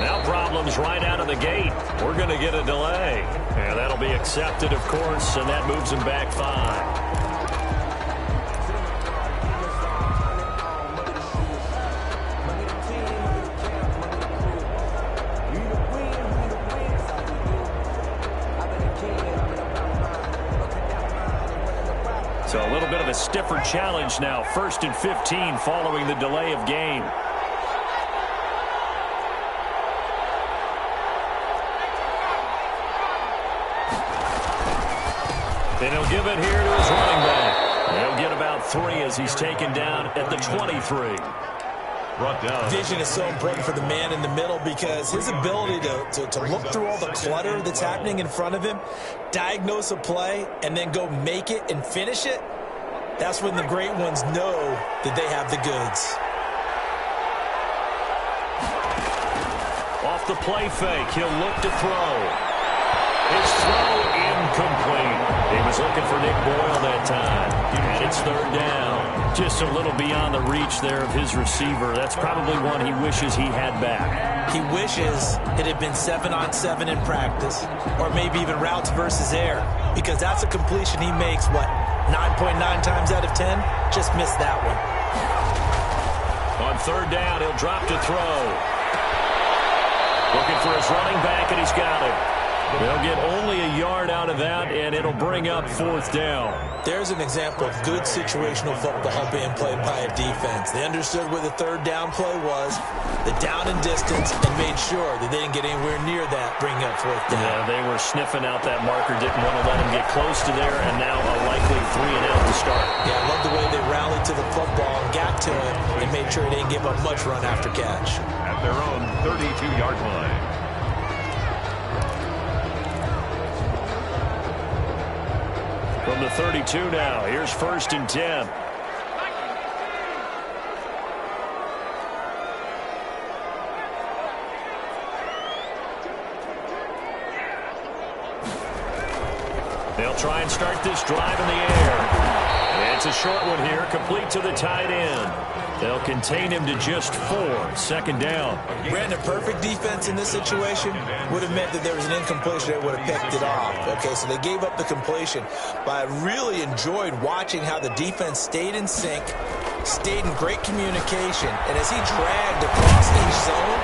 Now problems right out of the gate. We're going to get a delay. And that'll be accepted, of course, and that moves him back 5. So a little bit of a stiffer challenge now. 1st and 15 following the delay of game. And he'll give it here to his running back. He'll get about 3 as he's taken down at the 23. Vision is so important for the man in the middle because his ability to look through all the clutter that's happening in front of him, diagnose a play, and then go make it and finish it, that's when the great ones know that they have the goods. Off the play fake, he'll look to throw. His throw incomplete. He was looking for Nick Boyle that time. And it's 3rd down. Just a little beyond the reach there of his receiver. That's probably one he wishes he had back. He wishes it had been 7-on-7 in practice, or maybe even routes versus air, because that's a completion he makes, 9.9 times out of 10? Just missed that one. On 3rd down, he'll drop to throw. Looking for his running back, and he's got it. They'll get only a yard out of that, and it'll bring up 4th down. There's an example of good situational football being played by a defense. They understood where the 3rd down play was, the down and distance, and made sure that they didn't get anywhere near that, bringing up 4th down. Yeah, they were sniffing out that marker, didn't want to let him get close to there, and now a likely 3 and out to start. Yeah, I love the way they rallied to the football and got to him and made sure they didn't give up much run after catch. At their own 32-yard line. From the 32 now, here's 1st and 10. They'll try and start this drive in the air. It's a short one here, complete to the tight end. They'll contain him to just 4, 2nd down. Brandon, perfect defense in this situation would have meant that there was an incompletion. They would have picked it off. Okay, so they gave up the completion. But I really enjoyed watching how the defense stayed in sync, stayed in great communication. And as he dragged across each zone,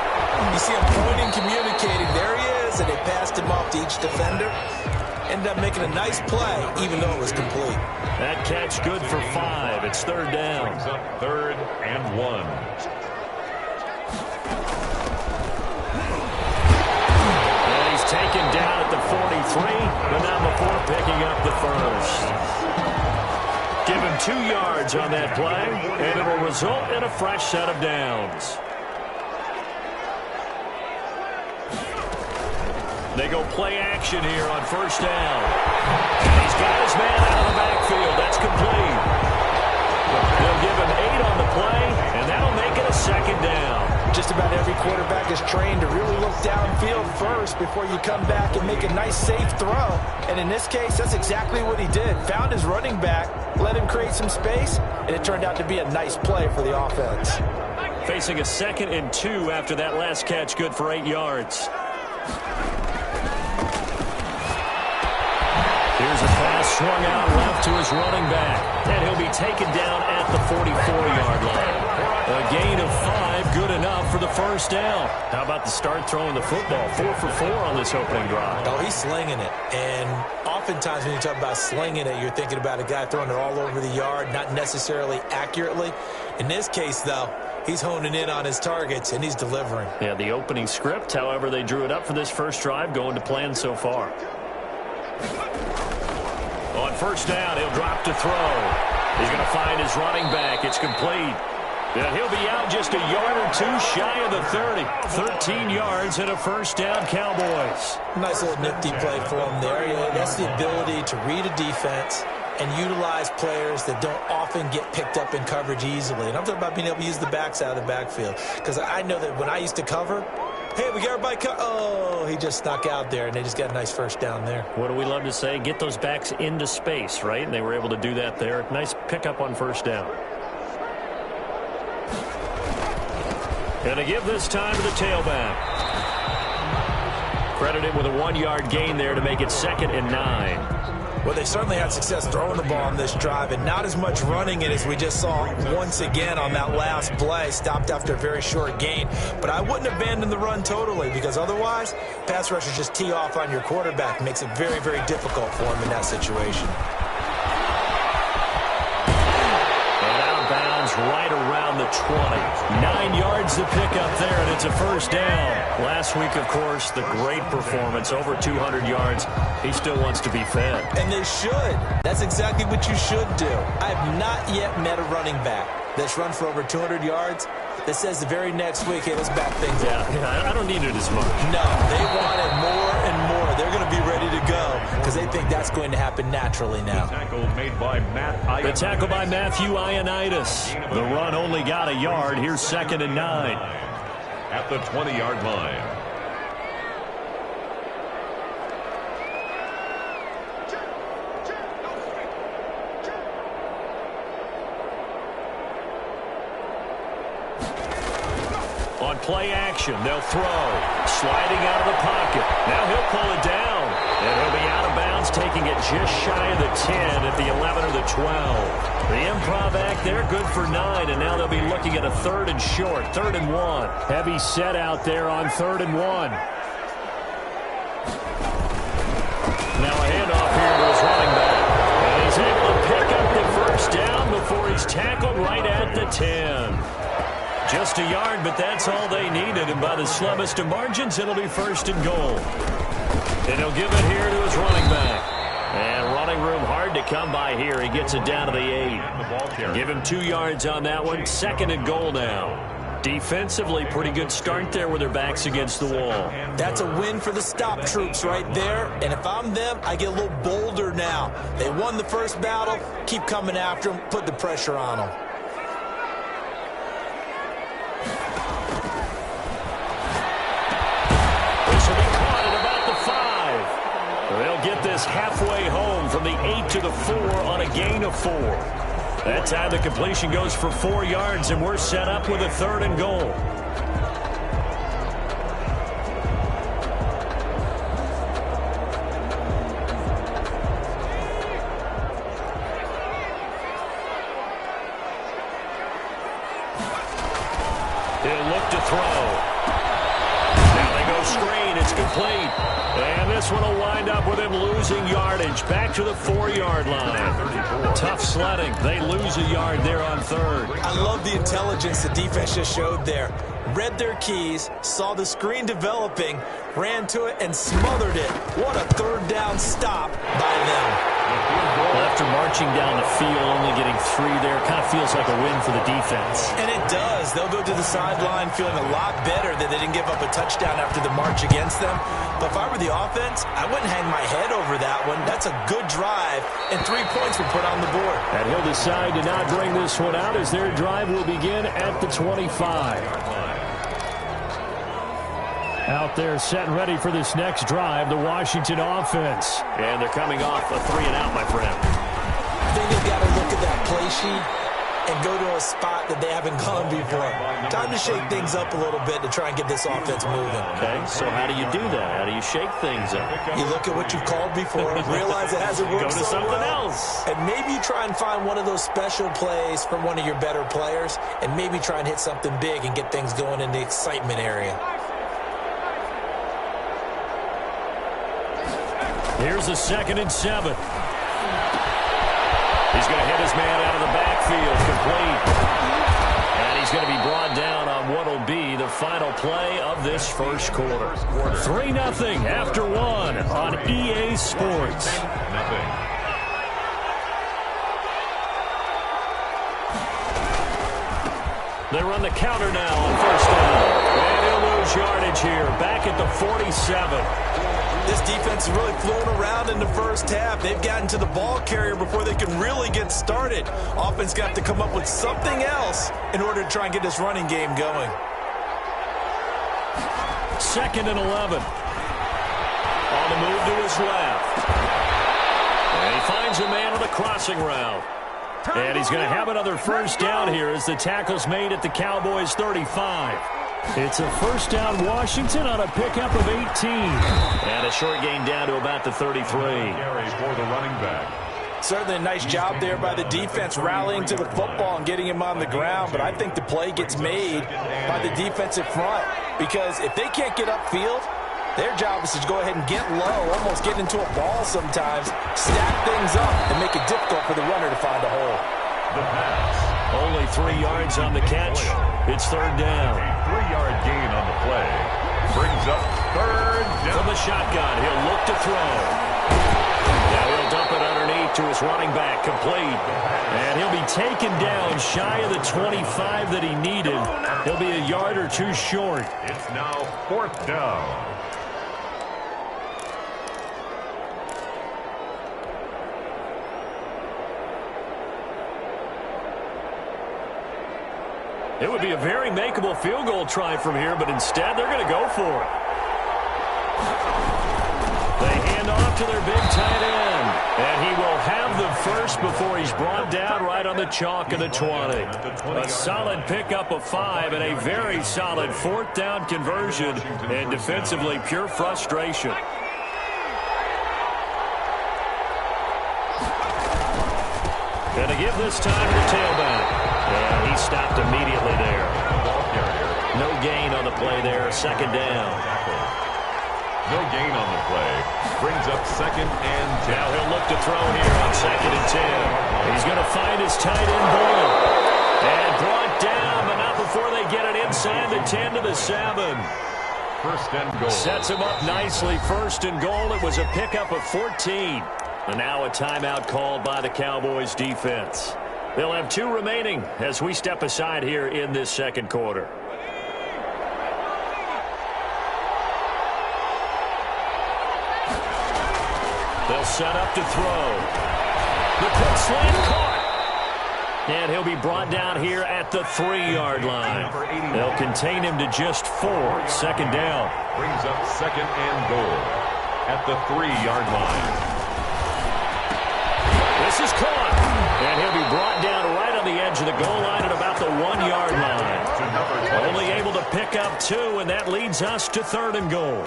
you see him pointing, communicating. There he is, and they passed him off to each defender. Ended up making a nice play, even though it was complete. That catch good for 5. It's 3rd down. Brings up 3rd and 1. And he's taken down at the 43, but not before picking up the 1st. Give him 2 yards on that play, and it'll result in a fresh set of downs. They go play action here on 1st down. And he's got his man out of the backfield. That's complete. They'll give him 8 on the play, and that'll make it a 2nd down. Just about every quarterback is trained to really look downfield first before you come back and make a nice, safe throw. And in this case, that's exactly what he did. Found his running back, let him create some space, and it turned out to be a nice play for the offense. Facing a 2nd and 2 after that last catch, good for 8 yards. Here's a pass swung out left to his running back. And he'll be taken down at the 44-yard line. A gain of 5, good enough for the 1st down. How about the start throwing the football? 4 for 4 on this opening drive. Oh, he's slinging it. And oftentimes when you talk about slinging it, you're thinking about a guy throwing it all over the yard, not necessarily accurately. In this case, though, he's honing in on his targets, and he's delivering. Yeah, the opening script, however they drew it up for this first drive, going to plan so far. On 1st down, he'll drop to throw. He's going to find his running back. It's complete. And he'll be out just a yard or 2 shy of the 30. 13 yards and a 1st down, Cowboys. Nice little nifty play for him there. Yeah, that's the ability to read a defense and utilize players that don't often get picked up in coverage easily. And I'm talking about being able to use the backs out of the backfield. Because I know that when I used to cover, hey, we got everybody oh, he just snuck out there, and they just got a nice 1st down there. What do we love to say? Get those backs into space, right? And they were able to do that there. Nice pickup on 1st down. And to give this time to the tailback. Credited with a 1-yard gain there to make it 2nd and 9. Well, they certainly had success throwing the ball on this drive, and not as much running it as we just saw once again on that last play. Stopped after a very short gain. But I wouldn't abandon the run totally, because otherwise, pass rushers just tee off on your quarterback. Makes it very, very difficult for him in that situation. Right around the 20. 9 yards to pick up there, and it's a first down. Last week, of course, the great performance, over 200 yards. He still wants to be fed. And they should. That's exactly what you should do. I have not yet met a running back that's run for over 200 yards that says the very next week, hey, let's back things up. Yeah, I don't need it as much. No, they want it more and more. They're going to be ready to go because they think that's going to happen naturally now. The tackle made by The tackle by Matthew Ioannidis. The run only got a yard. Here's 2nd and 9. At the 20-yard line. On play action, they'll throw. Sliding out of the pocket. Now he'll pull it down. And he'll be out of bounds, taking it just shy of the 10 at the 11 or the 12. The improv act, they're good for 9, and now they'll be looking at a 3rd and short, 3rd and 1. Heavy set out there on 3rd and 1. Now a handoff here to his running back. And he's able to pick up the first down before he's tackled right at the 10. Just a yard, but that's all they needed. And by the slimmest of margins, it'll be 1st and goal. And he'll give it here to his running back. And running room hard to come by here. He gets it down to the 8. Give him 2 yards on that one. 2nd and goal now. Defensively, pretty good start there with their backs against the wall. That's a win for the stop troops right there. And if I'm them, I get a little bolder now. They won the first battle. Keep coming after them. Put the pressure on them. They'll get this halfway home from the 8 to the 4 on a gain of 4. That time the completion goes for 4 yards, and we're set up with a 3rd and goal. He'll look to throw. Now they go screen. It's complete. And this one will wind up with him losing yardage. Back to the 4-yard line. Tough sledding. They lose a yard there on 3rd. I love the intelligence the defense just showed there. Read their keys, saw the screen developing, ran to it, and smothered it. What a 3rd down stop by them. Well, after marching down the field, only getting 3 there, kind of feels like a win for the defense. And it does. They'll go to the sideline feeling a lot better that they didn't give up a touchdown after the march against them. But if I were the offense, I wouldn't hang my head over that one. That's a good drive, and 3 points were put on the board. And he'll decide to not bring this one out as their drive will begin at the 25. Out there set and ready for this next drive, the Washington offense. And they're coming off a 3-and-out, my friend. I think they've got to look at that play sheet and go to a spot that they haven't gone before. Time to shake things up a little bit to try and get this offense moving. Okay, so how do you do that? How do you shake things up? You look at what you've called before, realize it hasn't worked Go to so something well, else. and maybe you try and find one of those special plays from one of your better players, and maybe try and hit something big and get things going in the excitement area. Here's a 2nd and 7. He's going to hit his man out of the backfield, complete. And he's going to be brought down on what will be the final play of this first quarter. 3-0 after 1 on EA Sports. They run the counter now on 1st down. And he'll lose yardage here, back at the 47. This defense is really flown around in the first half. They've gotten to the ball carrier before they can really get started. Offense got to come up with something else in order to try and get this running game going. 2nd and 11. On the move to his left. And he finds a man on the crossing route. And he's going to have another first down here as the tackle's made at the Cowboys' 35. It's a first down Washington on a pickup of 18. And a short gain down to about the 33. Carry for the running back. Certainly a nice job there by the defense rallying to the football and getting him on the ground, but I think the play gets made by the defensive front because if they can't get upfield, their job is to go ahead and get low, almost get into a ball sometimes, stack things up, and make it difficult for the runner to find a hole. The pass. Only 3 yards on the catch. It's third down. A 3-yard gain on the play. Brings up third down. From the shotgun, he'll look to throw. Now he'll dump it underneath to his running back, complete. And he'll be taken down shy of the 25 that he needed. He'll be a yard or two short. It's now fourth down. It would be a very makeable field goal try from here, but instead they're going to go for it. They hand off to their big tight end. And he will have the first before he's brought down right on the chalk of the 20. A solid pickup of 5 and a very solid fourth down conversion. And defensively, pure frustration. Going to give this time to the tailback. And he stopped immediately there. No gain on the play there. Second down. No gain on the play. Brings up second and 10. Now he'll look to throw here on second and 10. He's going to find his tight end Boyle. And brought down, but not before they get it inside the 10 to the 7. First and goal. Sets him up nicely. First and goal. It was a pickup of 14. And now a timeout called by the Cowboys defense. They'll have 2 remaining as we step aside here in this second quarter. They'll set up to throw. The quick slant caught. And he'll be brought down here at the 3-yard line. They'll contain him to just 4. Second down. Brings up second and goal at the 3-yard line. This is caught. And he'll be brought down right on the edge of the goal line at about the 1-yard line. Only able to pick up 2, and that leads us to third and goal.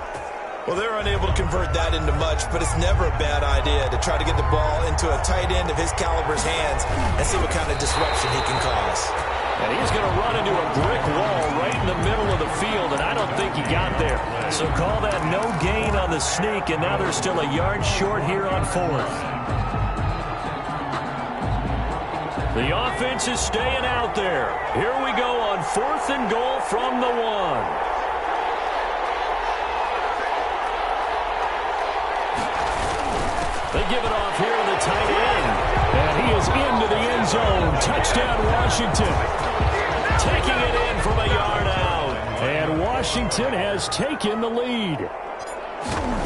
Well, they're unable to convert that into much, but it's never a bad idea to try to get the ball into a tight end of his caliber's hands and see what kind of disruption he can cause. And he's going to run into a brick wall right in the middle of the field, and I don't think he got there. So call that no gain on the sneak, and now they're still a yard short here on fourth. The offense is staying out there. Here we go on fourth and goal from the 1. They give it off here to the tight end. And he is into the end zone. Touchdown, Washington. Taking it in from a yard out. And Washington has taken the lead.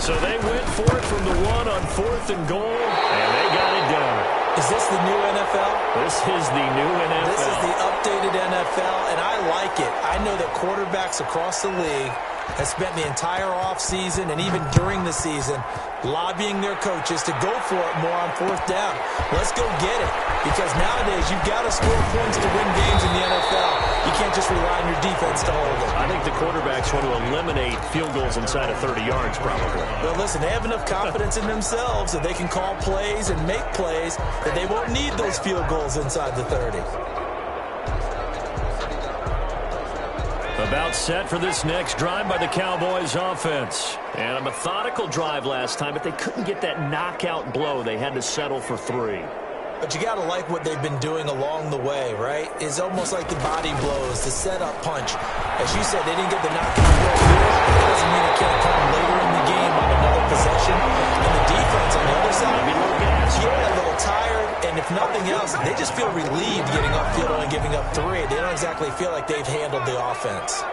So they went for it from the 1 on fourth and goal, and they got it done. Is this the new NFL? This is the new NFL. This is the updated NFL, and I like it. I know that quarterbacks across the league have spent the entire offseason and even during the season lobbying their coaches to go for it more on fourth down. Let's go get it. Because nowadays, you've got to score points to win games in the NFL. You can't just rely on your defense to hold it. I think the quarterbacks want to eliminate field goals inside of 30 yards, probably. Well, listen, they have enough confidence in themselves that they can call plays and make plays that they won't need those field goals inside the 30. About set for this next drive by the Cowboys offense. And a methodical drive last time, but they couldn't get that knockout blow. They had to settle for 3. But you got to like what they've been doing along the way, right? It's almost like the body blows, the setup punch. As you said, they didn't get the knockout blow here. It doesn't mean it can't come later in the game on another possession. And the defense on the other side, a little tired. And if nothing else, they just feel relieved getting upfield and giving up 3. They don't exactly feel like they've handled the offense.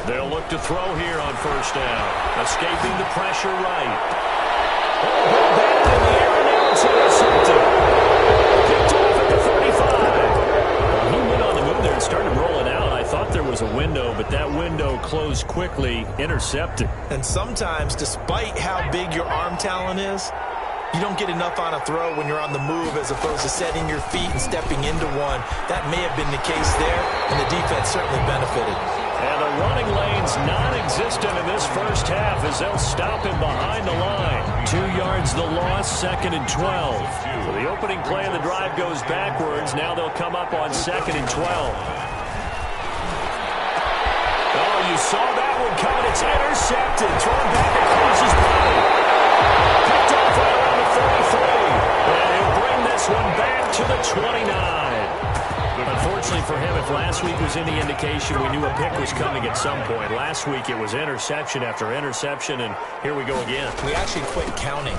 They'll look to throw here on first down. Escaping the pressure right. Oh, back in the air now. It's intercepted. Picked off at the 35. He went on the move there and started rolling out. I thought there was a window, but that window closed quickly, intercepted. And sometimes, despite how big your arm talent is, you don't get enough on a throw when you're on the move as opposed to setting your feet and stepping into one. That may have been the case there, and the defense certainly benefited. And the running lane's non-existent in this first half as they'll stop him behind the line. 2 yards the loss, 2nd and 12. So the opening play of the drive goes backwards. Now they'll come up on 2nd and 12. Oh, you saw that one coming. It's intercepted. Thrown back across his body. Picked off right around the 33. And he'll bring this one back to the 29. Unfortunately for him, if last week was any indication, we knew a pick was coming at some point. Last week it was interception after interception, and here we go again. We actually quit counting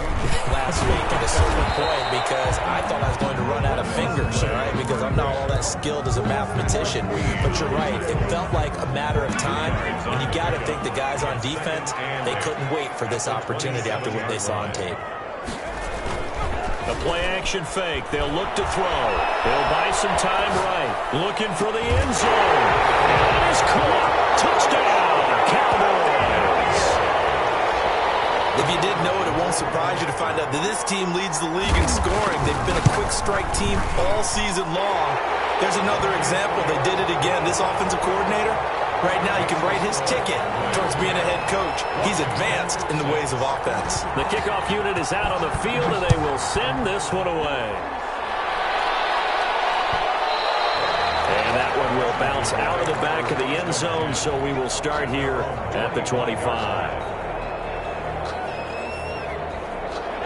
last week at a certain point because I thought I was going to run out of fingers, right? Because I'm not all that skilled as a mathematician. But you're right. It felt like a matter of time, and you got to think the guys on defense, they couldn't wait for this opportunity after what they saw on tape. A play-action fake. They'll look to throw. They'll buy some time right. Looking for the end zone. And that is caught. Touchdown, Cowboys. If you didn't know it, it won't surprise you to find out that this team leads the league in scoring. They've been a quick strike team all season long. There's another example. They did it again. This offensive coordinator, right now, you can write his ticket towards being a head coach. He's advanced in the ways of offense. The kickoff unit is out on the field, and they will send this one away. And that one will bounce out of the back of the end zone, so we will start here at the 25.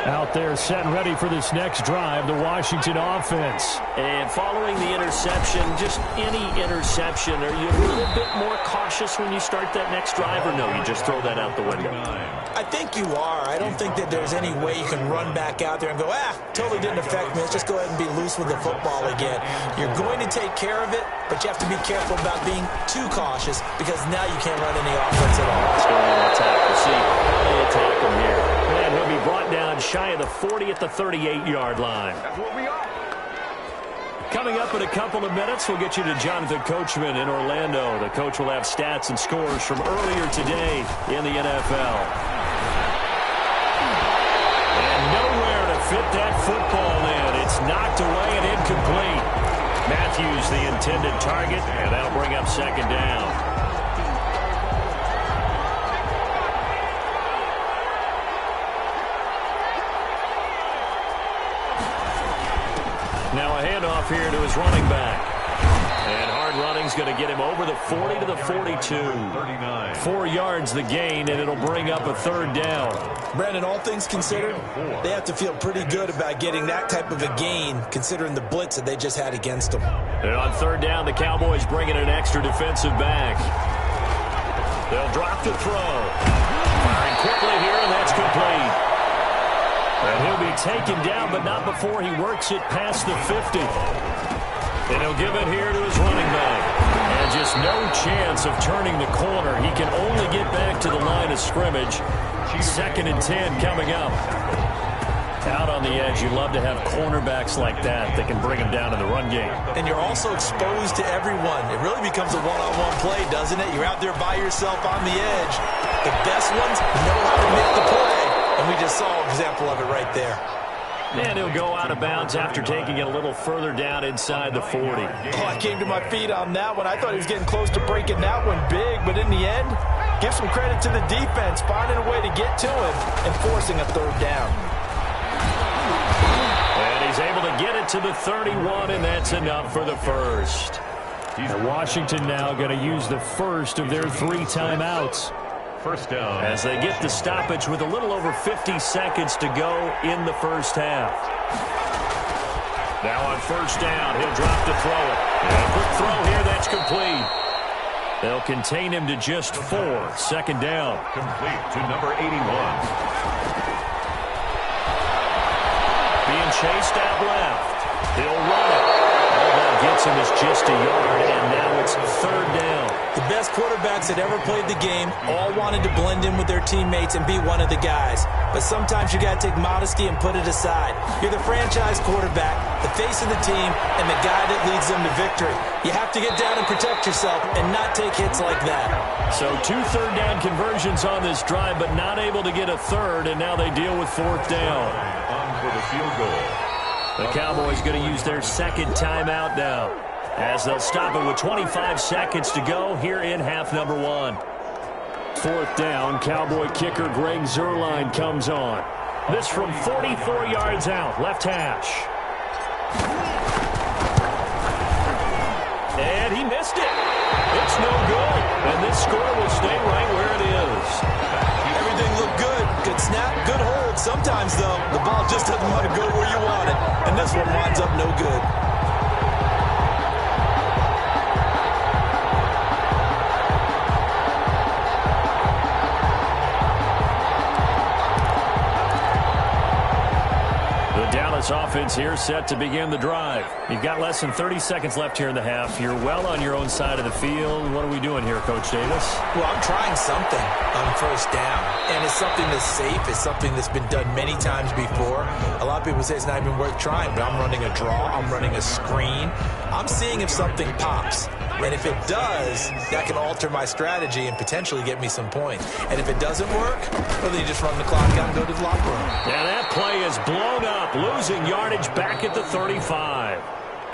Out there set and ready for this next drive, the Washington offense. And following the interception, just any interception, are you a little bit more cautious when you start that next drive, or no, you just throw that out the window? I think you are. I don't think that there's any way you can run back out there and go, totally didn't affect me. Let's just go ahead and be loose with the football again. You're going to take care of it, but you have to be careful about being too cautious because now you can't run any offense at all. Let's go on and attack. We'll see how they attack him here. And he'll be brought down shy of the 40 at the 38-yard line. That's what we are. Coming up in a couple of minutes, we'll get you to Jonathan Coachman in Orlando. The coach will have stats and scores from earlier today in the NFL. And nowhere to fit that football in. It's knocked away and incomplete. Matthews the intended target, and that'll bring up 2nd down. Now a handoff here to his running back. And hard running's going to get him over the 40 to the 42. 39. 4 yards the gain, and it'll bring up a 3rd down. Brandon, all things considered, they have to feel pretty good about getting that type of a gain considering the blitz that they just had against them. And on 3rd down, the Cowboys bring in an extra defensive back. They'll drop to throw. Firing quickly here, and that's complete. And he'll be taken down, but not before he works it past the 50. And he'll give it here to his running back. And just no chance of turning the corner. He can only get back to the line of scrimmage. 2nd and 10 coming up. Out on the edge, you love to have cornerbacks like that that can bring him down in the run game. And you're also exposed to everyone. It really becomes a one-on-one play, doesn't it? You're out there by yourself on the edge. The best ones know how to make the play. And we just saw an example of it right there. And he'll go out of bounds after taking it a little further down inside the 40. Oh, I came to my feet on that one. I thought he was getting close to breaking that one big, but in the end, give some credit to the defense, finding a way to get to him and forcing a 3rd down. And he's able to get it to the 31, and that's enough for the 1st. And Washington now going to use the first of their 3 timeouts. 1st down. As they get the stoppage with a little over 50 seconds to go in the first half. Now on 1st down, he'll drop to throw it. And a quick throw here, that's complete. They'll contain him to just 4. 2nd down. Complete to number 81. Being chased out left. He'll run it. Oh, that gets him is just a yard, and now it's third down. The best quarterbacks that ever played the game all wanted to blend in with their teammates and be one of the guys. But sometimes you got to take modesty and put it aside. You're the franchise quarterback, the face of the team, and the guy that leads them to victory. You have to get down and protect yourself and not take hits like that. So 2 third-down conversions on this drive, but not able to get a third, and now they deal with fourth down. On for the field goal. The Cowboys going to use their second timeout now, as they'll stop it with 25 seconds to go here in half number 1. Fourth down, Cowboy kicker Greg Zuerlein comes on. This from 44 yards out, left hash. And he missed it. It's no good. And this score will stay right where it is. Everything looked good. Good snap, good hold. Sometimes, though, the ball just doesn't want to go where you want it. And this one winds up no good. Offense here set to begin the drive. You've got less than 30 seconds left here in the half. You're well on your own side of the field. What are we doing here, Coach Davis? Well, I'm trying something on first down, and it's something that's safe. It's something that's been done many times before. A lot of people say it's not even worth trying, but I'm running a draw. I'm running a screen. I'm seeing if something pops. And if it does, that can alter my strategy and potentially get me some points. And if it doesn't work, well, then you just run the clock out and go to the locker room. Now that play is blown up, losing yardage back at the 35.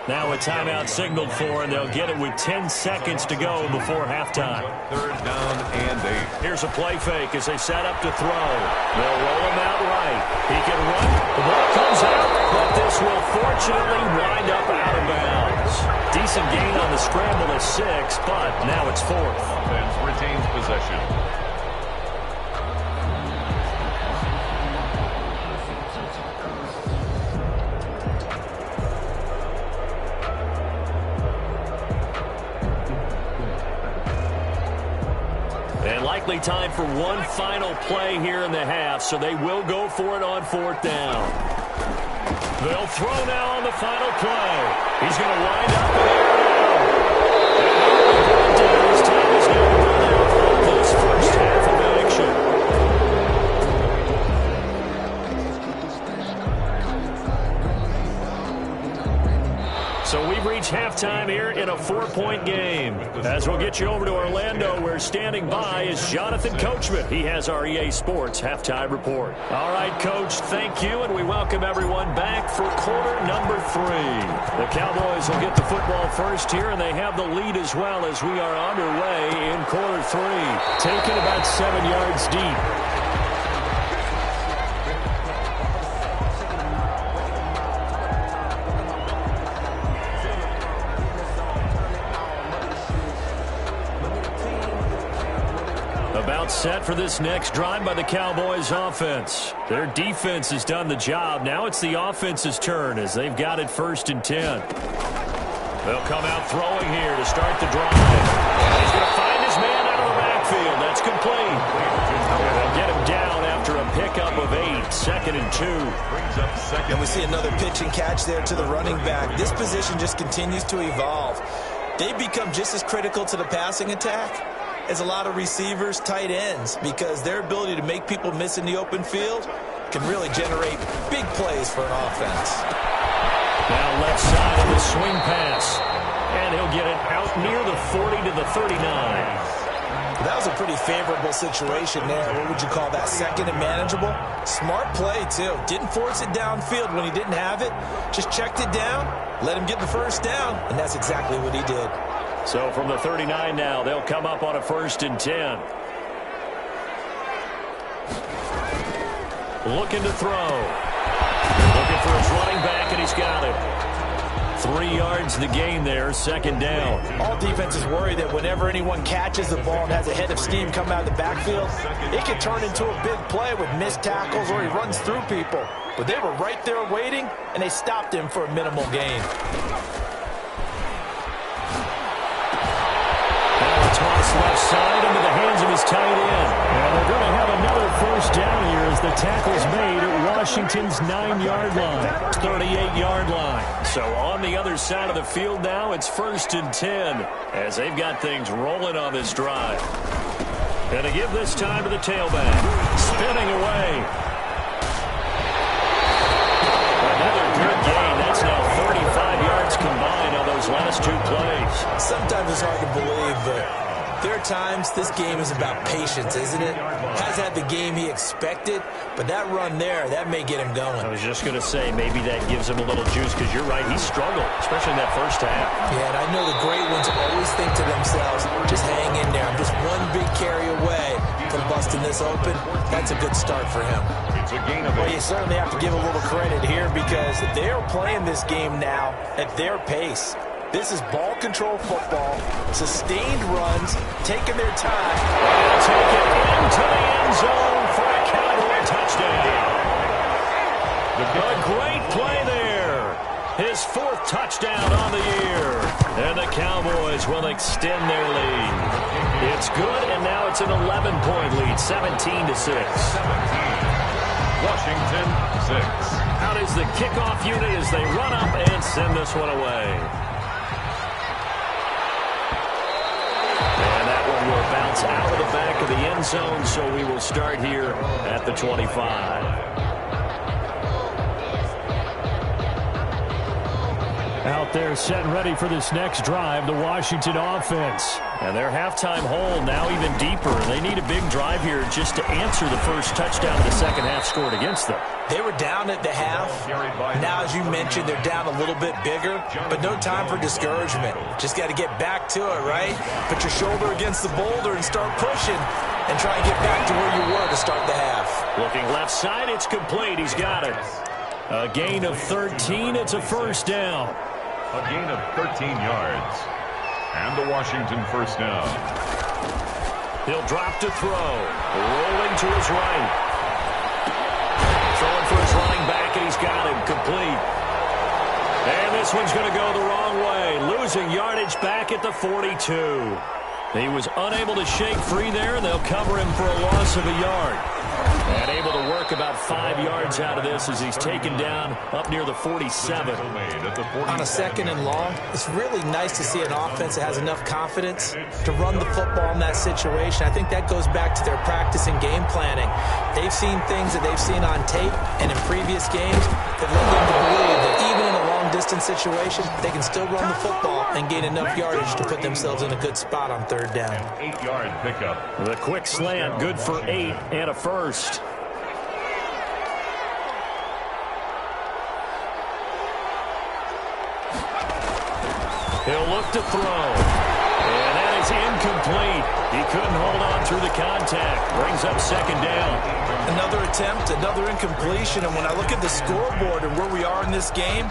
Now a timeout signaled for, and they'll get it with 10 seconds to go before halftime. Third down and 8. Here's a play fake as they set up to throw. They'll roll him out right. He can run. The ball comes out, but this will fortunately wind up out of bounds. Decent gain on the scramble is 6, but now it's 4th. Offense retains possession. And likely time for one final play here in the half, so they will go for it on 4th down. They'll throw now on the final play. He's going to wind up in there now. His time is going to run out for this first half of action. So we've reached halftime here in a 4-point game. As we'll get you over to Orlando, where standing by is Jonathan Coachman. He has our EA Sports halftime report. All right, Coach, thank you, and we welcome everyone back for quarter number 3. The Cowboys will get the football first here, and they have the lead as well as we are underway in quarter 3. Taken about 7 yards deep. Set for this next drive by the Cowboys offense. Their defense has done the job. Now it's the offense's turn as they've got it 1st and 10. They'll come out throwing here to start the drive. And he's going to find his man out of the backfield. That's complete. And they'll get him down after a pickup of 8. 2nd and 2. Brings up second. And we see another pitch and catch there to the running back. This position just continues to evolve. They've become just as critical to the passing attack as a lot of receivers, tight ends, because their ability to make people miss in the open field can really generate big plays for an offense. Now left side of the swing pass. And he'll get it out near the 40 to the 39. That was a pretty favorable situation there. What would you call that? 2nd and manageable? Smart play, too. Didn't force it downfield when he didn't have it. Just checked it down, let him get the first down, and that's exactly what he did. So from the 39 now, they'll come up on a 1st and 10. Looking to throw. Looking for his running back, and he's got it. 3 yards the gain there, 2nd down. All defenses worry that whenever anyone catches the ball and has a head of steam come out of the backfield, it can turn into a big play with missed tackles or he runs through people. But they were right there waiting, and they stopped him for a minimal gain. Toss left side into the hands of his tight end. And they're going to have another 1st down here as the tackle's made at Washington's 9-yard line, 38-yard line. So on the other side of the field now, it's 1st and 10 as they've got things rolling on this drive. Going to give this time to the tailback. Spinning away. Another good gain. That's now 35 yards combined on those last 2 plays. Sometimes it's hard to believe, but there are times this game is about patience, isn't it? Has had the game he expected, but that run there, that may get him going. I was just going to say, maybe that gives him a little juice, because you're right, he struggled, especially in that first half. Yeah, and I know the great ones always think to themselves, just hang in there. I'm just one big carry away from busting this open. That's a good start for him. It's a gain of 8. Well, you certainly have to give a little credit here, because they're playing this game now at their pace. This is ball control football, sustained runs, taking their time. And take it into the end zone for a Cowboy touchdown. A great play there. His 4th touchdown on the year. And the Cowboys will extend their lead. It's good, and now it's an 11-point lead, 17-6. Washington 6. Out is the kickoff unit as they run up and send this one away. And that one will bounce out of the back of the end zone, so we will start here at the 25. Out there set and ready for this next drive, the Washington offense. And their halftime hole now even deeper. They need a big drive here just to answer the first touchdown of the second half scored against them. They were down at the half. Now, as you mentioned, they're down a little bit bigger, but no time for discouragement. Just got to get back to it, right? Put your shoulder against the boulder and start pushing and try and get back to where you were to start the half. Looking left side, it's complete. He's got it. A gain of 13. It's a first down. A gain of 13 yards. And the Washington first down. He'll drop to throw. Rolling to his right. Throwing for his running back, and he's got him complete. And this one's going to go the wrong way. Losing yardage back at the 42. He was unable to shake free there, and they'll cover him for a loss of a yard. And able to work about 5 yards out of this as he's taken down up near the 47. On a 2nd and long, it's really nice to see an offense that has enough confidence to run the football in that situation. I think that goes back to their practice and game planning. They've seen things that they've seen on tape and in previous games that led them to believe that even in a long-distance situation, they can still run the football and gain enough yardage to put themselves in a good spot on 3rd down. 8-yard pickup. The quick slant, good for 8 and a first. He'll look to throw. And that is incomplete. He couldn't hold on through the contact. Brings up 2nd down. Another attempt, another incompletion. And when I look at the scoreboard and where we are in this game,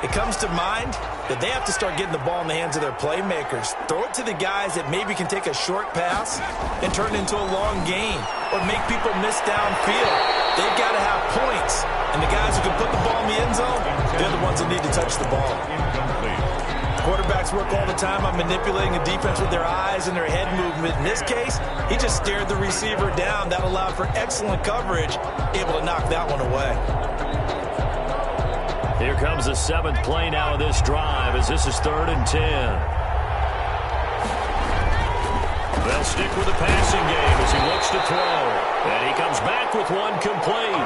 it comes to mind that they have to start getting the ball in the hands of their playmakers. Throw it to the guys that maybe can take a short pass and turn it into a long gain or make people miss downfield. They've got to have points. And the guys who can put the ball in the end zone, they're the ones that need to touch the ball. Quarterbacks work all the time on manipulating the defense with their eyes and their head movement. In this case, he just stared the receiver down. That allowed for excellent coverage, able to knock that one away. Here comes the 7th play now of this drive as this is 3rd and 10. They'll stick with the passing game as he looks to throw. And he comes back with one complete.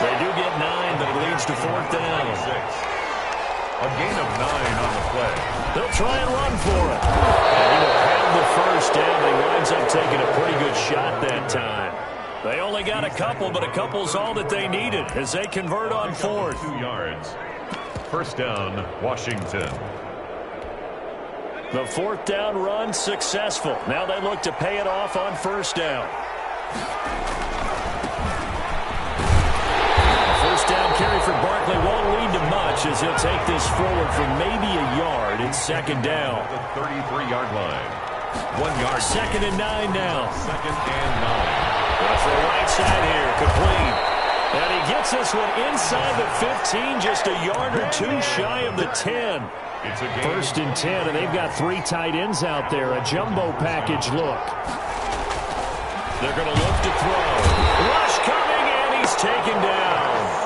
They do get 9, but it leads to 4th down. A gain of 9 on the play. They'll try and run for it. And he will have the first down. He winds up taking a pretty good shot that time. They only got a couple, but a couple's all that they needed as they convert on 4th. 2 yards. First down, Washington. The 4th down run successful. Now they look to pay it off on 1st down. First down carry for Barkley won't lead to much as he'll take this forward for maybe a yard. It's 2nd down. The 33-yard line. 1 yard. 2nd and 9 now. 2nd and 9. Off the right side here, complete. And he gets this one inside the 15, just a yard or 2 shy of the 10. It's a gain. 1st and 10, and they've got 3 tight ends out there. A jumbo package look. They're going to look to throw. Rush coming, and he's taken down.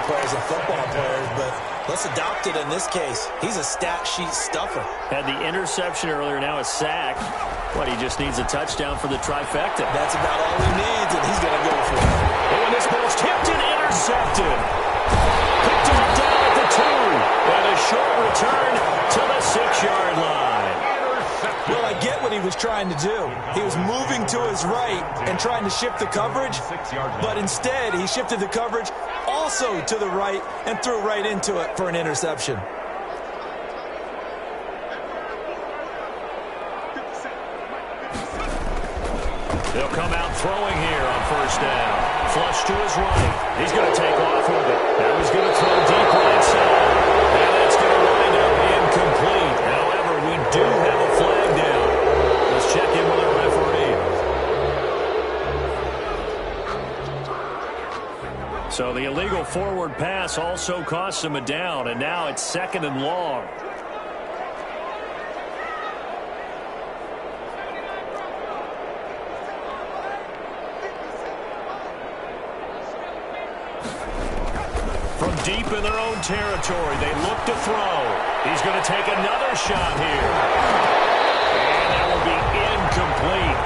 players and football players, but let's adopt it in this case. He's a stat sheet stuffer. Had the interception earlier, now a sack. But he just needs a touchdown for the trifecta. That's about all he needs, and he's going to go for it. Oh, and this ball's tipped and intercepted. Picked him down at the 2. And a short return to the 6-yard line. Well, I get what he was trying to do. He was moving to his right and trying to shift the coverage, but instead he shifted the coverage also to the right and threw right into it for an interception. They'll come out throwing here on first down. Flush to his right. He's going to take off with it. Now he's going to throw deep right side. And that's going to wind up incomplete. However, we do have a flag down. Let's check in with our referee. So the illegal forward pass also costs him a down, and now it's 2nd and long. From deep in their own territory, they look to throw. He's going to take another shot here. And that will be incomplete.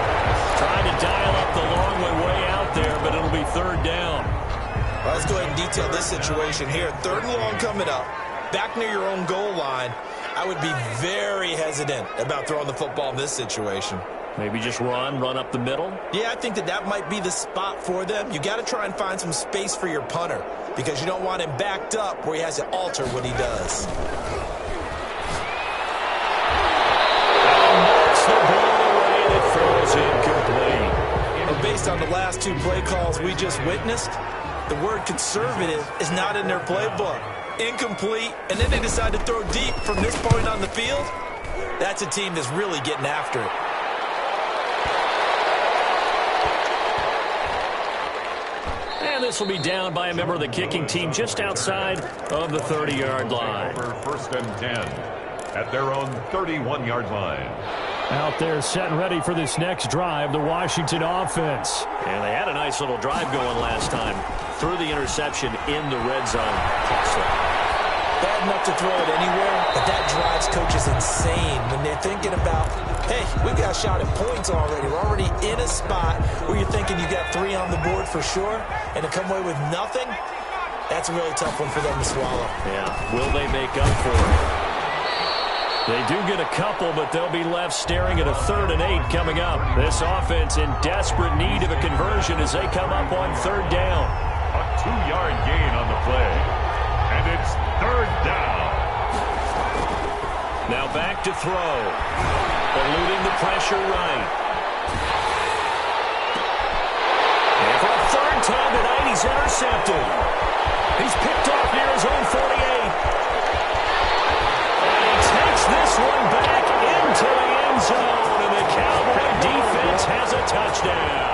Trying to dial up the long way out there, but it'll be 3rd down. Well, let's go ahead and detail this situation here. 3rd and long coming up. Back near your own goal line. I would be very hesitant about throwing the football in this situation. Maybe just run up the middle? Yeah, I think that might be the spot for them. You got to try and find some space for your punter because you don't want him backed up where he has to alter what he does. And knocks the ball away and it falls incomplete. Well, based on the last 2 play calls we just witnessed, the word conservative is not in their playbook. Incomplete, and then they decide to throw deep from this point on the field. That's a team that's really getting after it. And this will be down by a member of the kicking team just outside of the 30-yard line. For 1st and 10 at their own 31-yard line. Out there set and ready for this next drive, the Washington offense. And they had a nice little drive going last time. Threw the interception in the red zone. Costly. Bad enough to throw it anywhere, but that drives coaches insane when they're thinking about, hey, we got a shot at points already. We're already in a spot where you're thinking you got 3 on the board for sure, and to come away with nothing, that's a really tough one for them to swallow. Yeah, will they make up for it? They do get a couple, but they'll be left staring at a 3rd and 8 coming up. This offense in desperate need of a conversion as they come up on 3rd down. A 2-yard gain on the play. And it's 3rd down. Now back to throw. Eluding the pressure right. And for a 3rd time tonight, he's intercepted. He's picked off near his own 48. And he takes this one back into the end zone. And the Cowboy defense has a touchdown.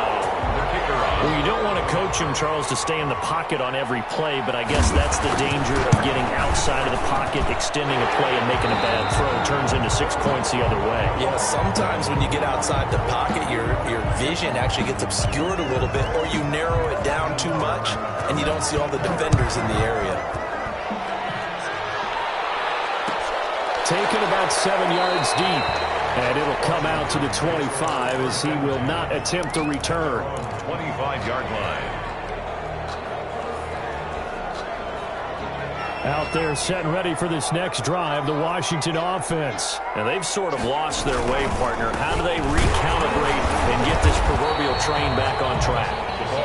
Well, you don't want to coach him, Charles, to stay in the pocket on every play, but I guess that's the danger of getting outside of the pocket, extending a play, and making a bad throw. Turns into 6 points the other way. Yeah, sometimes when you get outside the pocket, your vision actually gets obscured a little bit, or you narrow it down too much, and you don't see all the defenders in the area. Taken about 7 yards deep. And it'll come out to the 25 as he will not attempt a return. 25-yard line. Out there set and ready for this next drive, the Washington offense. And they've sort of lost their way, partner. How do they recalibrate and get this proverbial train back on track?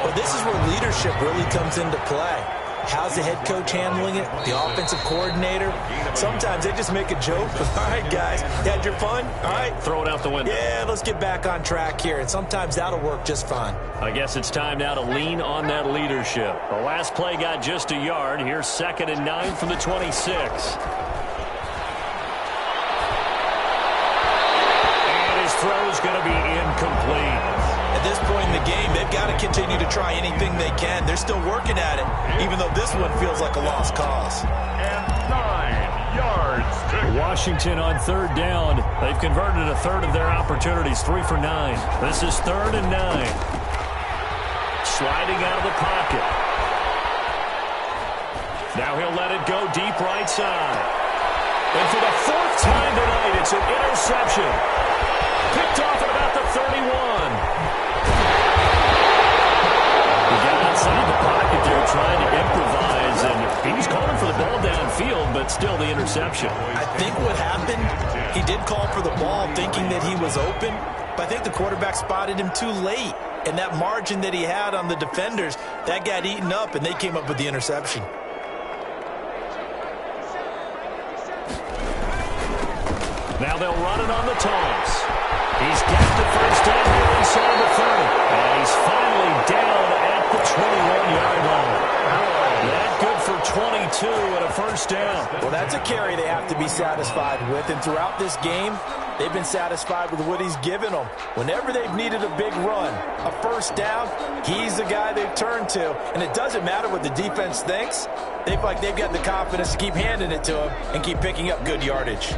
Well, this is where leadership really comes into play. How's the head coach handling it? The offensive coordinator? Sometimes they just make a joke. All right, guys, you had your fun? All right. Throw it out the window. Yeah, let's get back on track here. And sometimes that'll work just fine. I guess it's time now to lean on that leadership. The last play got just a yard. Here's 2nd and 9 from the 26. And his throw's going to be incomplete. At this point in the game, they've got to continue to try anything they can. They're still working at it, even though this one feels like a lost cause. And 9 yards. Washington on 3rd down. They've converted a 1/3 of their opportunities, 3 for 9. This is 3rd and 9. Sliding out of the pocket. Now he'll let it go deep right side. And for the fourth time tonight, it's an interception. Picked off at about the 31. He got outside the pocket there trying to improvise, and he was calling for the ball downfield, but still the interception. I think what happened, he did call for the ball thinking that he was open, but I think the quarterback spotted him too late. And that margin that he had on the defenders, that got eaten up, and they came up with the interception. Now they'll run it on the toss. He's got the first down here inside the 30. And he's finally down at the 21-yard line. That good for 22 and a first down. Well, that's a carry they have to be satisfied with. And throughout this game, they've been satisfied with what he's given them. Whenever they've needed a big run, a first down, he's the guy they've turned to. And it doesn't matter what the defense thinks. They feel like they've got the confidence to keep handing it to him and keep picking up good yardage.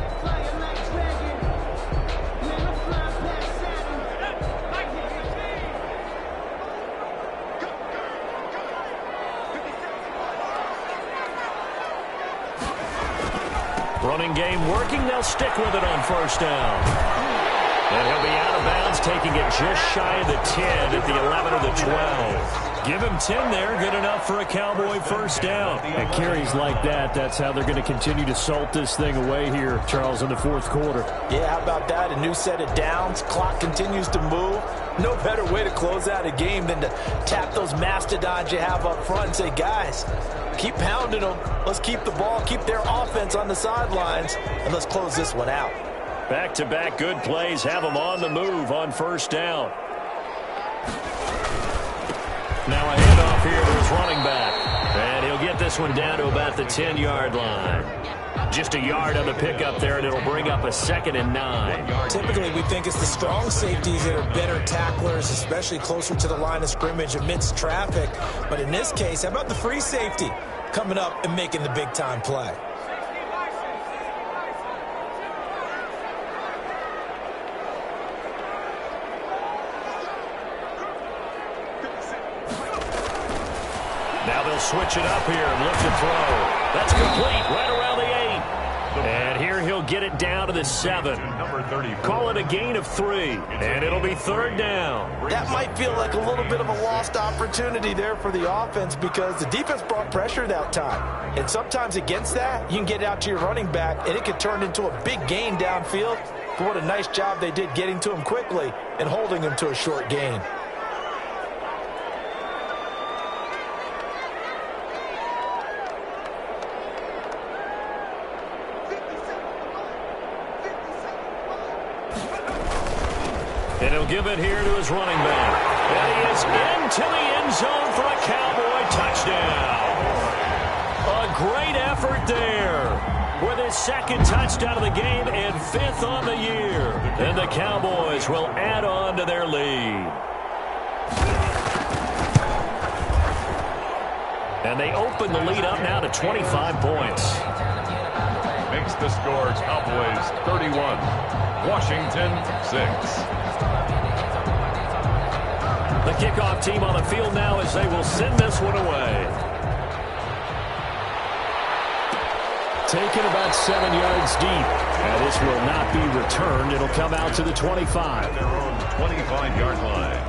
Running game working. They'll stick with it on first down. And he'll be out of bounds, taking it just shy of the 10 at the 11 or the 12. Give him 10 there. Good enough for a Cowboy first down. And carries like that, that's how they're going to continue to salt this thing away here, Charles, in the fourth quarter. Yeah, how about that? A new set of downs. Clock continues to move. No better way to close out a game than to tap those mastodons you have up front and say, guys, keep pounding them. Let's keep the ball, keep their offense on the sidelines, and let's close this one out. Back-to-back good plays have them on the move on first down. Now a handoff here to his running back. And he'll get this one down to about the 10-yard line. Just a yard on the pickup there, and it'll bring up a 2nd and 9. Typically, we think it's the strong safeties that are better tacklers, especially closer to the line of scrimmage amidst traffic. But in this case, how about the free safety coming up and making the big-time play? Now they'll switch it up here and look to throw. That's complete right around the 8. And here he'll get it down to the 7. Call it a gain of 3. And it'll be third down. That might feel like a little bit of a lost opportunity there for the offense because the defense brought pressure that time. And sometimes against that, you can get out to your running back, and it could turn into a big gain downfield. But what a nice job they did getting to him quickly and holding him to a short gain. And he'll give it here to his running back. And he is into the end zone for a Cowboy touchdown. A great effort there with his 2nd touchdown of the game and 5th on the year. And the Cowboys will add on to their lead. And they open the lead up now to 25 points. Makes the score Cowboys 31, Washington 6. The kickoff team on the field now as they will send this one away. Taken about 7 yards deep. And this will not be returned. It'll come out to the 25. Their own 25-yard line.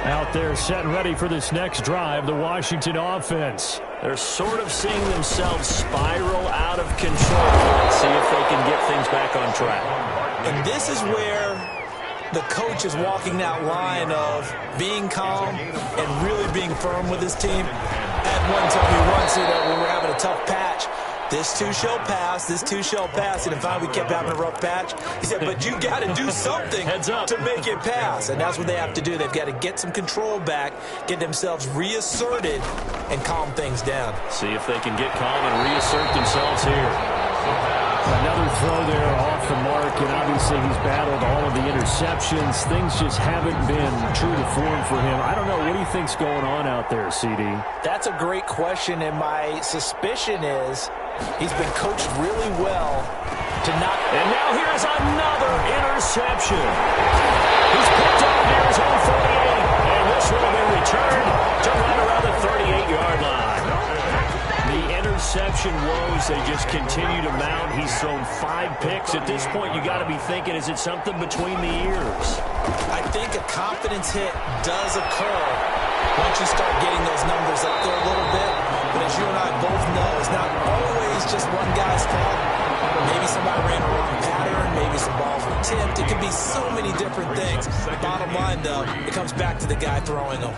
Out there set and ready for this next drive, the Washington offense. They're sort of seeing themselves spiral out of control. Let's see if they can get things back on track. And this is where the coach is walking that line of being calm and really being firm with his team. At one time he once, when we're having a tough patch, this too shall pass, this too shall pass. And if we kept having a rough patch, he said, but you got to do something to make it pass. And that's what they have to do. They've got to get some control back, get themselves reasserted, and calm things down. See if they can get calm and reassert themselves here. Another throw there off the mark, and obviously he's battled all of the interceptions. Things just haven't been true to form for him. I don't know. What do you think's going on out there, CD? That's a great question, and my suspicion is he's been coached really well to not. And now here's another interception. He's picked up near his own 48, and this will be returned to right around the woes, they just continue to mount. He's thrown 5 picks. At this point, you got to be thinking, is it something between the ears? I think a confidence hit does occur once you start getting those numbers up there a little bit. But as you and I both know, it's not always just one guy's fault. Maybe somebody ran a wrong pattern. Maybe some balls were tipped. It could be so many different things. Bottom line, though, it comes back to the guy throwing them.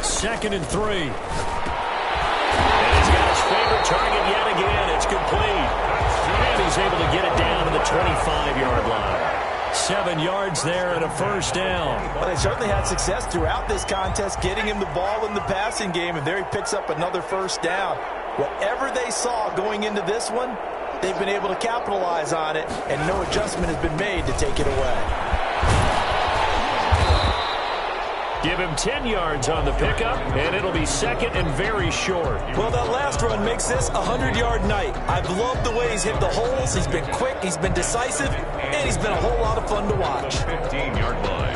Second and 3. And he's got his favorite target yet again. It's complete. And he's able to get it down to the 25-yard line. 7 yards there and a first down. Well, they certainly had success throughout this contest getting him the ball in the passing game, and there he picks up another first down. Whatever they saw going into this one, they've been able to capitalize on it, and no adjustment has been made to take it away. Give him 10 yards on the pickup, and it'll be second and very short. Well, that last run makes this a 100-yard night. I've loved the way he's hit the holes. He's been quick, he's been decisive, and he's been a whole lot of fun to watch. 15-yard line.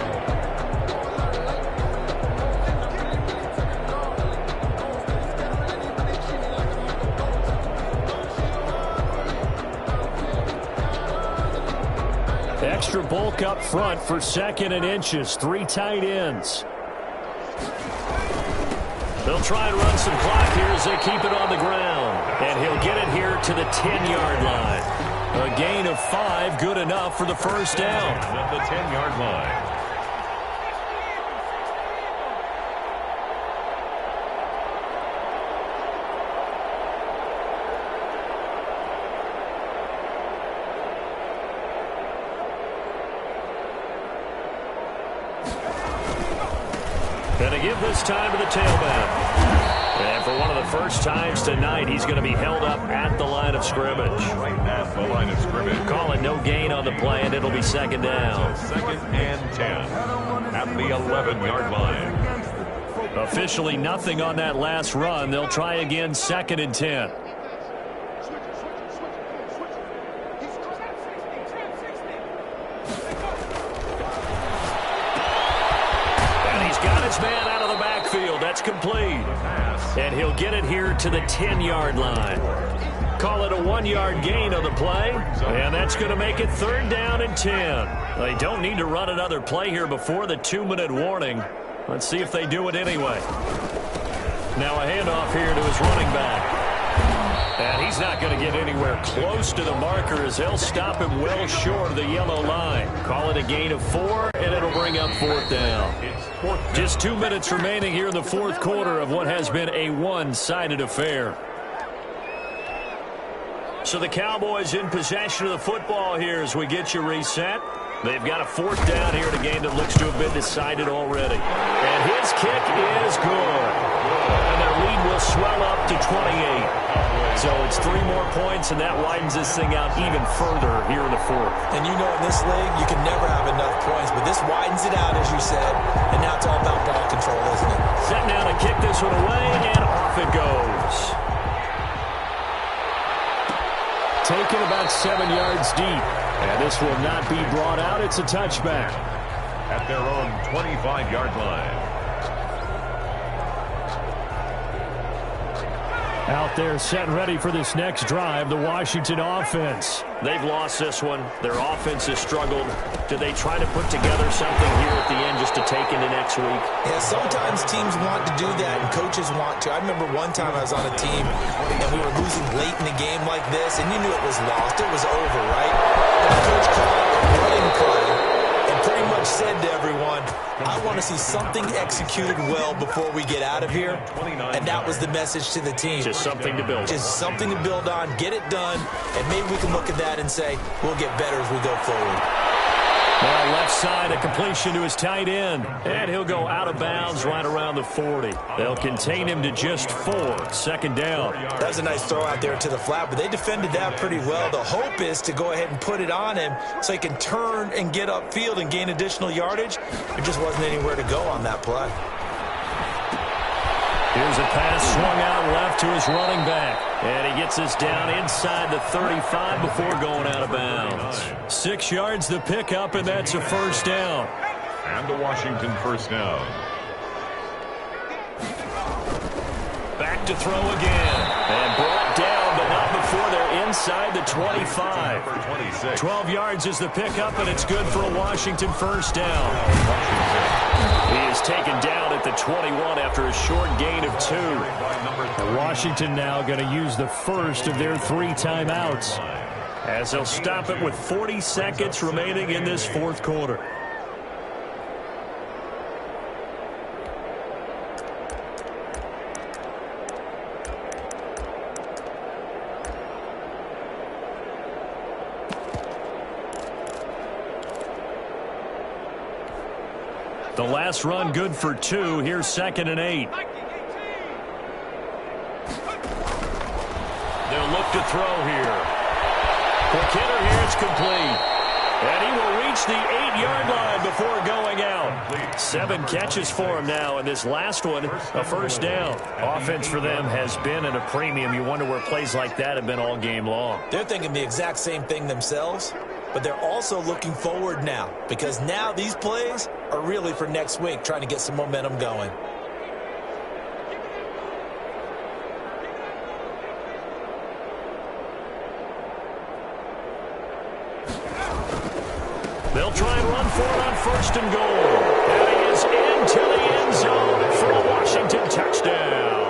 Extra bulk up front for second and inches. 3 tight ends. They'll try and run some clock here as they keep it on the ground. And he'll get it here to the 10-yard line. A gain of 5, good enough for the first down. At the 10-yard line. Going to give this time to the tailback. And for one of the first times tonight, he's going to be held up at the line of scrimmage. Right at the line of scrimmage. Call it no gain on the play, and it'll be second down. Second and 10 at the 11-yard line. Officially nothing on that last run. They'll try again, second and 10. Man out of the backfield. That's complete. And he'll get it here to the 10-yard line. Call it a 1-yard gain on the play. And that's going to make it third down and 10. They don't need to run another play here before the 2-minute warning. Let's see if they do it anyway. Now a handoff here to his running back. And he's not going to get anywhere close to the marker as they'll stop him well short of the yellow line. Call it a gain of 4, and it'll bring up fourth down. Just 2 minutes remaining here in the fourth quarter of what has been a one-sided affair. So the Cowboys in possession of the football here as we get you reset. They've got a fourth down here at a game that looks to have been decided already. And his kick is good. And their lead will swell up to 28. So it's 3 more points, and that widens this thing out even further here in the fourth. And you know in this league, you can never have enough points, but this widens it out, as you said, and now it's all about ball control, isn't it? Set now to kick this one away, and off it goes. Taken about 7 yards deep, and this will not be brought out. It's a touchback. At their own 25-yard line. Out there set and ready for this next drive, the Washington offense. They've lost this one. Their offense has struggled. Do they try to put together something here at the end just to take into next week? Yeah, sometimes teams want to do that and coaches want to. I remember one time I was on a team and we were losing late in the game like this, and you knew it was lost. It was over, right? And the coach called a running play and pretty much said to everyone, I want to see something executed well before we get out of here. And that was the message to the team. Just something to build on. Just something to build on, get it done, and maybe we can look at that and say, we'll get better as we go forward. Well, left side, a completion to his tight end. And he'll go out of bounds right around the 40. They'll contain him to just 4. Second down. That was a nice throw out there to the flat, but they defended that pretty well. The hope is to go ahead and put it on him so he can turn and get upfield and gain additional yardage. There just wasn't anywhere to go on that play. Here's a pass swung out left to his running back. And he gets this down inside the 35 before going out of bounds. 6 yards the pickup, and that's a first down. And the Washington first down. Back to throw again. And brought down, but not before they're inside the 25. 12 yards is the pickup, and it's good for a Washington first down. He is taken down at the 21 after a short gain of 2. And Washington now going to use the first of their 3 timeouts, as they'll stop it with 40 seconds remaining in this fourth quarter. The last run good for 2. Here's 2nd and 8. They'll look to throw here. Quick hitter here, it's complete. And he will reach the 8-yard line before going out. 7 catches for him now, and this last one, a first down. Offense for them has been at a premium. You wonder where plays like that have been all game long. They're thinking the exact same thing themselves, but they're also looking forward now, because now these plays are really for next week, trying to get some momentum going. They'll try and run for it on 1st and goal. And he is into the end zone for a Washington touchdown.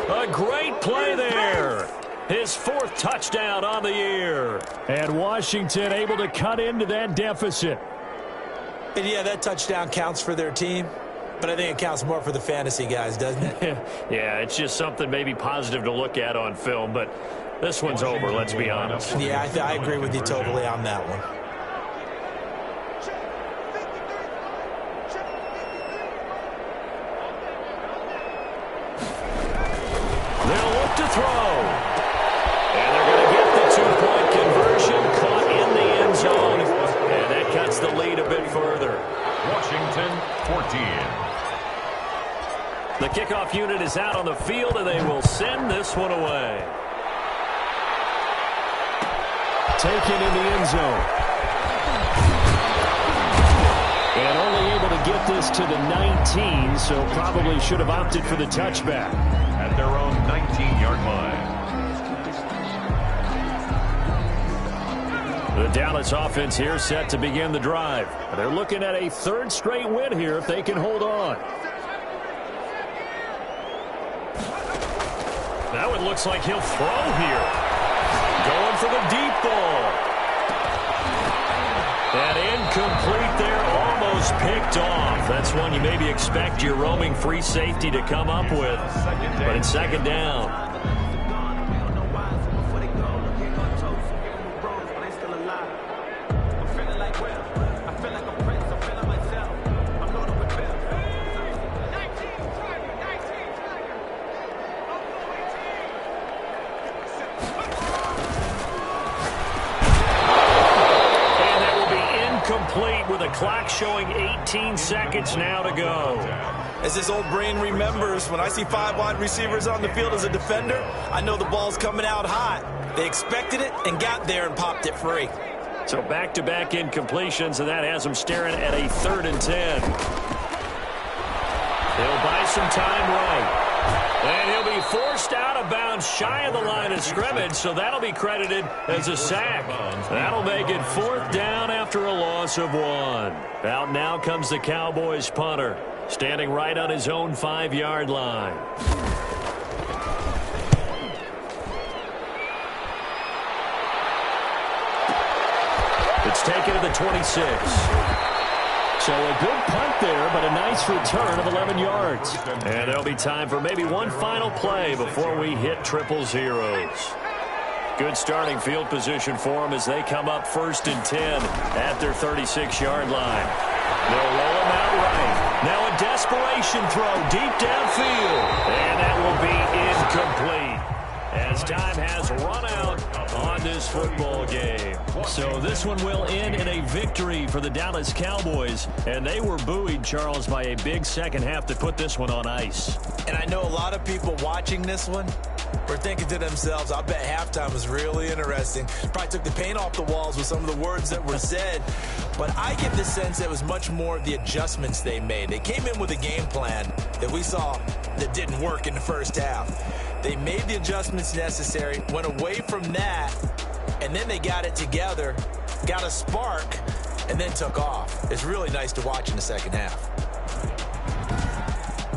A great play there. His 4th touchdown on the year. and Washington able to cut into that deficit. And yeah, that touchdown counts for their team, but I think it counts more for the fantasy guys, doesn't it? Yeah, it's just something maybe positive to look at on film, but this one's over, let's be honest. Yeah, I agree with you totally on that one. They'll look to throw. And they're going to get the 2-point conversion, caught in the end zone. And that cuts the lead a bit further. Washington 14. The kickoff unit is out on the field, and they will send this one away. Taken in the end zone. And only able to get this to the 19, so probably should have opted for the touchback. At their own 19-yard line. The Dallas offense here set to begin the drive. They're looking at a 3rd straight win here if they can hold on. Now it looks like he'll throw here. Going for the deep ball. And incomplete there, almost picked off. That's one you maybe expect your roaming free safety to come up with. But it's 2nd down. With a clock showing 18 seconds now to go. As this old brain remembers, when I see 5 wide receivers on the field as a defender, I know the ball's coming out hot. They expected it and got there and popped it free. So back-to-back incompletions, and that has them staring at a 3rd and 10. He'll buy some time right. And he'll be forced out of bounds shy of the line of scrimmage, so that'll be credited as a sack. That'll make it 4th down after a loss of 1. Out now comes the Cowboys punter, standing right on his own 5-yard line. It's taken to the 26. So a good punt there, but a nice return of 11 yards. And there'll be time for maybe one final play before we hit triple zeros. Good starting field position for them as they come up 1st and 10 at their 36-yard line. They'll roll them out right. Now a desperation throw deep downfield. And that will be incomplete. as time has run out on this football game. So this one will end in a victory for the Dallas Cowboys, and they were buoyed, Charles, by a big second half to put this one on ice. And I know a lot of people watching this one were thinking to themselves, I bet halftime was really interesting. Probably took the paint off the walls with some of the words that were said. But I get the sense it was much more the adjustments they made. They came in with a game plan that we saw that didn't work in the first half. They made the adjustments necessary, went away from that, and then they got it together, got a spark, and then took off. It's really nice to watch in the second half.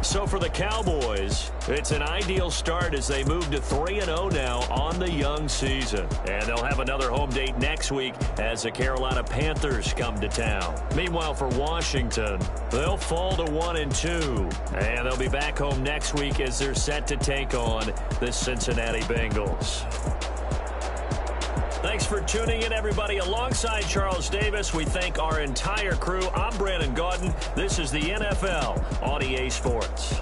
So for the Cowboys, it's an ideal start as they move to 3-0 now on the young season. And they'll have another home date next week as the Carolina Panthers come to town. Meanwhile, for Washington, they'll fall to 1-2. And they'll be back home next week as they're set to take on the Cincinnati Bengals. Thanks for tuning in, everybody. Alongside Charles Davis, we thank our entire crew. I'm Brandon Gaudin. This is the NFL on EA Sports.